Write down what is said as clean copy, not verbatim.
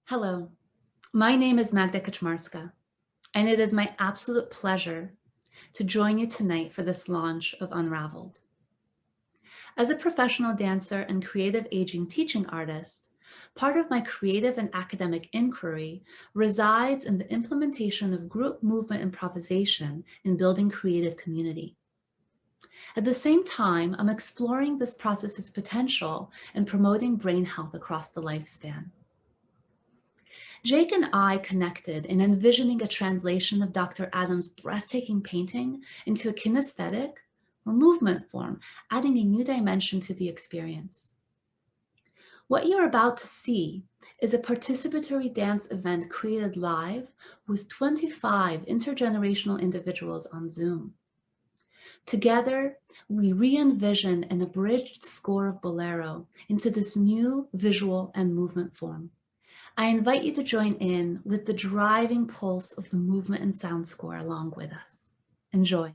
Hello, my name is Magda Kaczmarska, and it is my absolute pleasure to join you tonight for this launch of UnRavelled. As a professional dancer and creative aging teaching artist, part of my creative and academic inquiry resides in the implementation of group movement improvisation in building creative community. At the same time, I'm exploring this process's potential in promoting brain health across the lifespan. Jake and I connected in envisioning a translation of Dr. Adams' breathtaking painting into a kinesthetic or movement form, adding a new dimension to the experience. What you're about to see is a participatory dance event created live with 25 intergenerational individuals on Zoom. Together, we re-envision an abridged score of Bolero into this new visual and movement form. I invite you to join in with the driving pulse of the movement and sound score along with us. Enjoy.